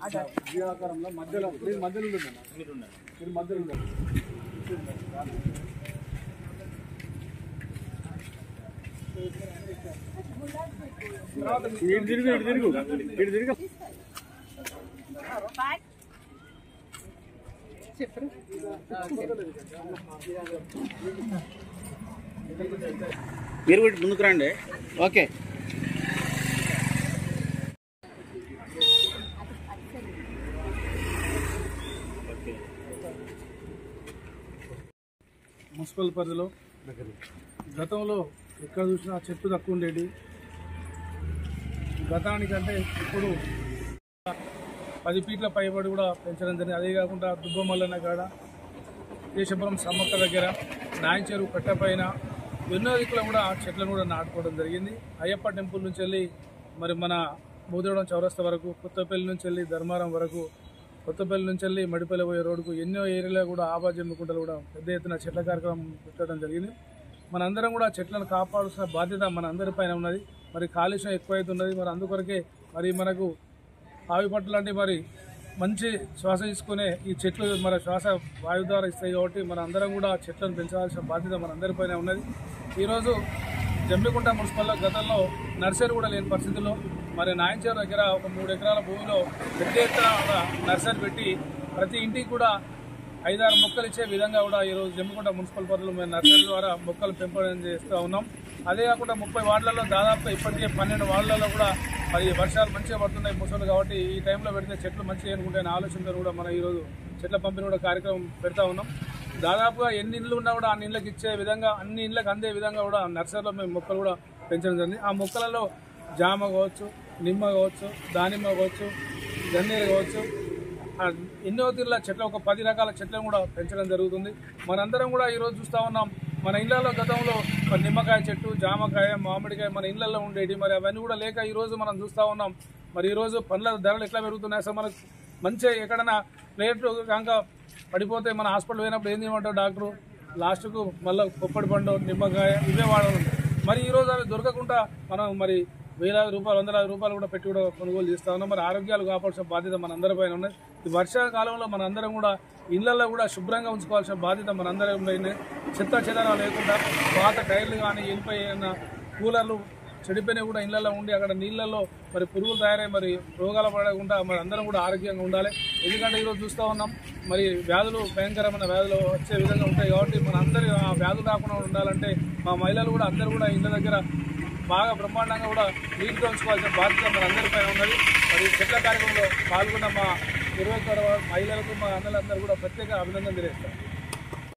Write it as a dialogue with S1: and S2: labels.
S1: ఆకారంలో మధ్యలో మధ్యలో మధ్యలో
S2: మీరు ముందుకు రండి. ఓకే.
S1: మున్సిపల్ పరిధిలో గతంలో ఎక్కడ చూసినా చెట్లు తక్కువ ఉండేది. గతానికంటే ఇప్పుడు 10 ఫీట్ల పైబడి కూడా పెంచడం జరిగింది. అదే కాకుండా దుబ్బమల్లన్న కాడ, కేశపురం సమ్మక్క దగ్గర, నాయచెరువు కట్టపైన ఎన్నో దిక్కులో కూడా చెట్లను కూడా నాటుకోవడం జరిగింది. అయ్యప్ప టెంపుల్ నుంచి వెళ్ళి మరి మన మూదేవడం చౌరస్తా వరకు, కొత్తపల్లి నుంచి వెళ్ళి ధర్మారం వరకు, కొత్తపల్లి నుంచి వెళ్ళి మడిపల్లి పోయే రోడ్డుకు ఎన్నో ఏరియాలో కూడా ఆబాజమ్ముకుంటలు కూడా పెద్ద ఎత్తున చెట్ల కార్యక్రమం పెట్టడం జరిగింది. మనందరం కూడా చెట్లను కాపాడాల్సిన బాధ్యత మన అందరిపైన ఉన్నది. మరి కాలుష్యం ఎక్కువైతున్నది. మరి అందుకొరకే మరి మనకు ఆవి పట్టు లాంటి మరి మంచి శ్వాస తీసుకునే ఈ చెట్లు మన శ్వాస వాయు ద్వారా ఇస్తాయి. కాబట్టి మన అందరం కూడా చెట్లను పెంచాల్సిన బాధ్యత మన అందరిపైన ఉన్నది. ఈరోజు జమ్మికుంట మున్సిపల్లో గతంలో నర్సరీ కూడా లేని పరిస్థితుల్లో మరి నాయచెరువు దగ్గర ఒక 3 ఎకరాల భూమిలో పెద్ద ఎత్తున నర్సరీ పెట్టి ప్రతి ఇంటికి కూడా 5-6 మొక్కలు ఇచ్చే విధంగా కూడా ఈరోజు జమ్మికుంట మున్సిపల్ పరిధిలో మేము నర్సరీ ద్వారా మొక్కలు పెంపకం చేస్తూ ఉన్నాం. అదే కాకుండా 30 వార్డులలో దాదాపు ఇప్పటికే 12 వార్డులలో కూడా మరి వర్షాలు మంచిగా పడుతున్నాయి ముసలు. కాబట్టి ఈ టైంలో పెడితే చెట్లు మంచిగా ఎన్నుకుంటాయని ఆలోచనతో కూడా మనం ఈరోజు చెట్ల పంపిణీ కూడా కార్యక్రమం పెడతా ఉన్నాం. దాదాపుగా ఎన్ని ఇండ్లు ఉన్నా కూడా అన్ని ఇండ్లకు ఇచ్చే విధంగా, అన్ని ఇండ్లకు అందే విధంగా కూడా నర్సరీలో మేము మొక్కలు కూడా పెంచడం జరిగింది. ఆ మొక్కలలో జామ కావచ్చు, నిమ్మ కావచ్చు, దానిమ్మ కావచ్చు, గన్నేరు కావచ్చు, ఎన్నో తీరుల చెట్లు, ఒక 10 రకాల చెట్లను కూడా పెంచడం జరుగుతుంది. మనందరం కూడా ఈరోజు చూస్తూ ఉన్నాం. మన ఇళ్లలో గతంలో నిమ్మకాయ చెట్టు, జామకాయ, మామిడికాయ మన ఇళ్లలో ఉండేవి. మరి అవన్నీ కూడా లేక ఈరోజు మనం చూస్తూ ఉన్నాం. మరి ఈరోజు పండ్ల ధరలు ఎట్లా పెరుగుతున్నాయి? అసలు మనకు మంచిగా ఎక్కడైనా ప్లేట్లు కనుక పడిపోతే మన హాస్పిటల్ పోయినప్పుడు ఏం చేయమంటారు డాక్టరు? లాస్ట్కు మళ్ళీ పొప్పడి పండు, నిమ్మకాయ ఇవే వాడాలి. మరి ఈరోజు అవి దొరకకుండా మనం మరి వేలాది రూపాయలు, 100,000 రూపాయలు కూడా పెట్టి కూడా కొనుగోలు చేస్తూ ఉన్నాం. మరి ఆరోగ్యాలు కాపాడాల్సిన బాధ్యత మన అందరిపైన ఉన్నది. ఈ వర్షాకాలంలో మన అందరం కూడా ఇళ్లలో కూడా శుభ్రంగా ఉంచుకోవాల్సిన బాధ్యత మన అందరం పైన. చెత్త చెదారం లేకుండా పాత టైర్లు కానీ, వెళ్ళిపోయిన కూలర్లు చెడిపోయినా కూడా ఇళ్లలో ఉండి అక్కడ నీళ్లలో మరి పురుగులు తయారై మరి రోగాలు పడకుండా మరి అందరం కూడా ఆరోగ్యంగా ఉండాలి. ఎందుకంటే ఈరోజు చూస్తూ ఉన్నాం మరి వ్యాధులు, భయంకరమైన వ్యాధులు వచ్చే విధంగా ఉంటాయి. కాబట్టి మన అందరి ఆ వ్యాధులు రాకుండా ఉండాలంటే మా మహిళలు కూడా అందరూ కూడా ఇళ్ళ దగ్గర బాగా బ్రహ్మాండంగా కూడా నీట్గా ఉంచుకోవాల్సిన బాధ్యత మన అందరిపైన ఉన్నది. మరి చెట్ల కార్యక్రమంలో పాల్గొన్న మా 21 మహిళలకు, మా అన్నలందరూ కూడా ప్రత్యేక అభినందన తెలియజేస్తాం.